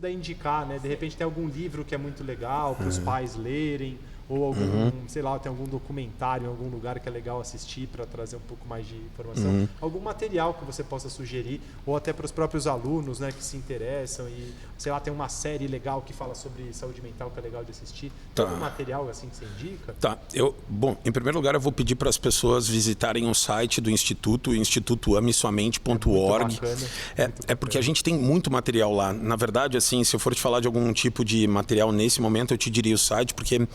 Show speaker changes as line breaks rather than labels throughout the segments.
puder indicar, né? De repente tem algum livro que é muito legal para os pais lerem, ou algum, sei lá, tem algum documentário em algum lugar que é legal assistir para trazer um pouco mais de informação. Algum material que você possa sugerir, ou até para os próprios alunos, né, que se interessam e, sei lá, tem uma série legal que fala sobre saúde mental que é legal de assistir. Tem algum material assim que você indica?
Tá. Bom, em primeiro lugar, eu vou pedir para as pessoas visitarem o site do Instituto, institutoamesoamente.org. É porque a gente tem muito material lá. Na verdade, assim, se eu for te falar de algum tipo de material nesse momento, eu te diria o site, porque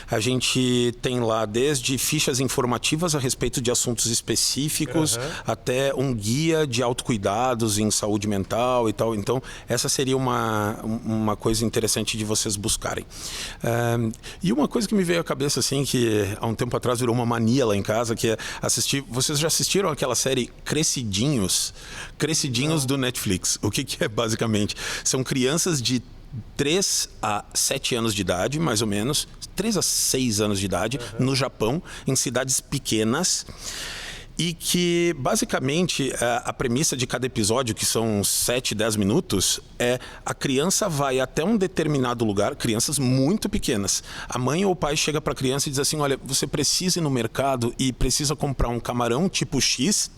a gente tem lá desde fichas informativas a respeito de assuntos específicos até um guia de autocuidados em saúde mental e tal. Então, essa seria uma coisa interessante de vocês buscarem. E uma coisa que me veio à cabeça, assim, que há um tempo atrás virou uma mania lá em casa, que é assistir... Vocês já assistiram aquela série Crescidinhos? Crescidinhos do Netflix. O que é basicamente? São crianças de 3 a 7 anos de idade, mais ou menos, 3 a 6 anos de idade, no Japão, em cidades pequenas, e que, basicamente, a premissa de cada episódio, que são 7, 10 minutos, é a criança vai até um determinado lugar, crianças muito pequenas. A mãe ou o pai chega para a criança e diz assim, olha, você precisa ir no mercado e precisa comprar um camarão tipo X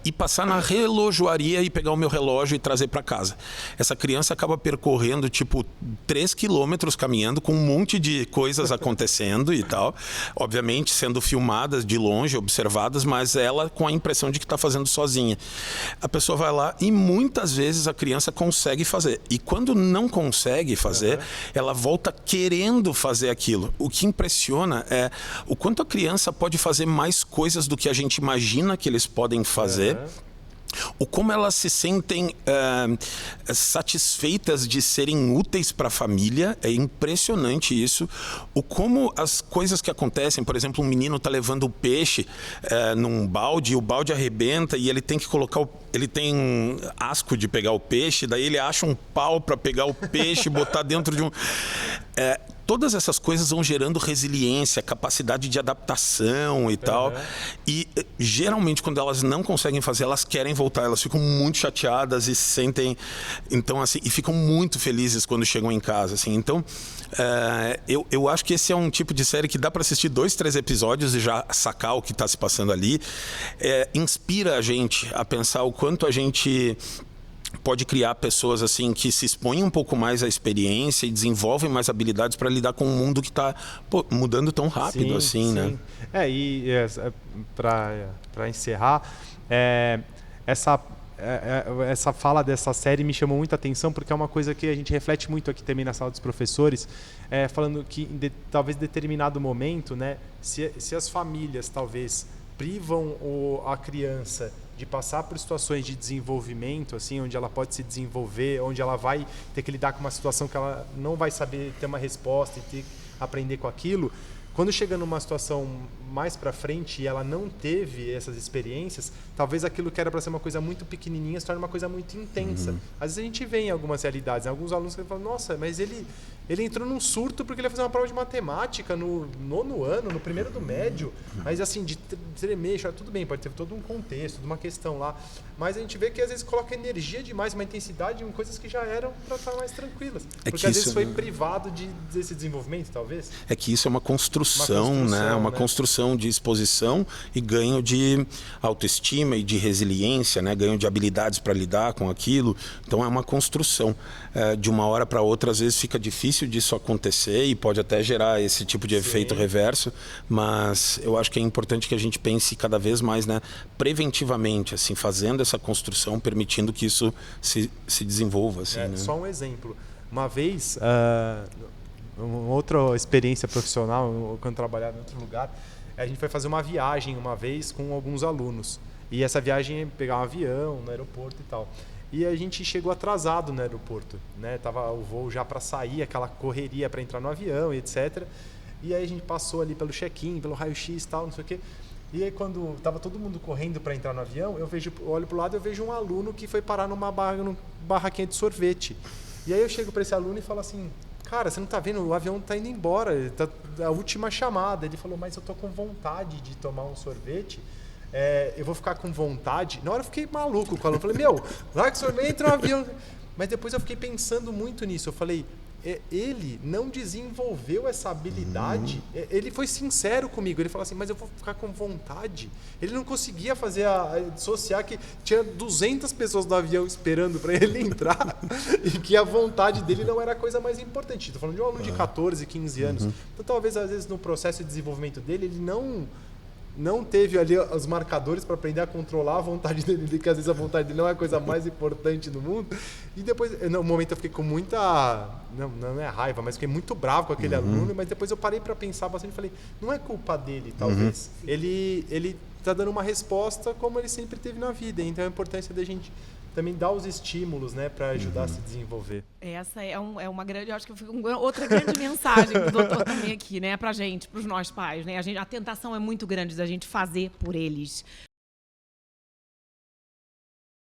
e passar na relojoaria e pegar o meu relógio e trazer para casa. Essa criança acaba percorrendo, tipo, 3 quilômetros caminhando com um monte de coisas acontecendo e tal. Obviamente, sendo filmadas de longe, observadas, mas ela com a impressão de que está fazendo sozinha. A pessoa vai lá e muitas vezes a criança consegue fazer. E quando não consegue fazer, ela volta querendo fazer aquilo. O que impressiona é o quanto a criança pode fazer mais coisas do que a gente imagina que eles podem fazer. O como elas se sentem satisfeitas de serem úteis para a família, é impressionante isso. O como as coisas que acontecem, por exemplo, um menino está levando o peixe num balde, e o balde arrebenta e ele tem que colocar ele tem asco de pegar o peixe, daí ele acha um pau para pegar o peixe e botar dentro de um... Todas essas coisas vão gerando resiliência, capacidade de adaptação e tal. E geralmente quando elas não conseguem fazer, elas querem voltar, elas ficam muito chateadas e se sentem, então assim, e ficam muito felizes quando chegam em casa, assim. Então, eu acho que esse é um tipo de série que dá para assistir 2, 3 episódios e já sacar o que está se passando ali. Inspira a gente a pensar o quanto a gente pode criar pessoas assim que se expõem um pouco mais à experiência e desenvolvem mais habilidades para lidar com um mundo que está mudando tão rápido assim, né?
E para encerrar, essa fala dessa série me chamou muita atenção porque é uma coisa que a gente reflete muito aqui também na sala dos professores, falando que talvez em determinado momento, né, se as famílias talvez privam a criança de passar por situações de desenvolvimento, assim, onde ela pode se desenvolver, onde ela vai ter que lidar com uma situação que ela não vai saber ter uma resposta e ter que aprender com aquilo. Quando chega numa situação mais para frente e ela não teve essas experiências, talvez aquilo que era para ser uma coisa muito pequenininha se torne uma coisa muito intensa. Às vezes a gente vê em algumas realidades, em alguns alunos que falam, nossa, mas ele entrou num surto porque ele ia fazer uma prova de matemática no 9º ano, no primeiro do médio, mas assim, de tremer, tudo bem, pode ter todo um contexto, uma questão lá, mas a gente vê que às vezes coloca energia demais, uma intensidade em coisas que já eram para estar mais tranquilas, porque às vezes foi privado desse desenvolvimento, talvez.
É que isso é uma construção, né? Uma construção de exposição e ganho de autoestima e de resiliência, né? Ganho de habilidades para lidar com aquilo. Então é uma construção. De uma hora para outra, às vezes fica difícil disso acontecer e pode até gerar esse tipo de efeito reverso, mas eu acho que é importante que a gente pense cada vez mais, né, preventivamente, assim, fazendo essa construção, permitindo que isso se desenvolva. Assim, né?
Só um exemplo. Uma vez, uma outra experiência profissional, quando trabalhava em outro lugar, a gente foi fazer uma viagem uma vez com alguns alunos. E essa viagem pegar um avião no aeroporto e tal. E a gente chegou atrasado no aeroporto, né? Tava o voo já para sair, aquela correria para entrar no avião e etc. E aí a gente passou ali pelo check-in, pelo raio-x e tal, não sei o quê. E aí quando tava todo mundo correndo para entrar no avião, eu olho pro lado e eu vejo um aluno que foi parar numa barraquinha de sorvete. E aí eu chego para esse aluno e falo assim, cara, você não tá vendo? O avião tá indo embora, tá a última chamada. Ele falou, mas eu tô com vontade de tomar um sorvete. Eu vou ficar com vontade. Na hora eu fiquei maluco com o aluno. Falei, larga o sorvete, entra no avião. Mas depois eu fiquei pensando muito nisso. Eu falei, ele não desenvolveu essa habilidade. Ele foi sincero comigo. Ele falou assim, mas eu vou ficar com vontade. Ele não conseguia dissociar que tinha 200 pessoas no avião esperando para ele entrar e que a vontade dele não era a coisa mais importante. Estou falando de um aluno de 14, 15 anos. Então, talvez, às vezes, no processo de desenvolvimento dele, ele não teve ali os marcadores para aprender a controlar a vontade dele, que às vezes a vontade dele não é a coisa mais importante no mundo. E depois, no momento eu fiquei com muita, não é raiva, mas fiquei muito bravo com aquele aluno, mas depois eu parei para pensar bastante e falei, não é culpa dele, talvez. Ele está dando uma resposta como ele sempre teve na vida, então a importância da gente também dar os estímulos, né, para ajudar a se desenvolver.
Essa é uma grande, eu acho que outra grande mensagem do doutor também aqui, né, pra gente, pros nossos pais, né? A tentação é muito grande da gente fazer por eles.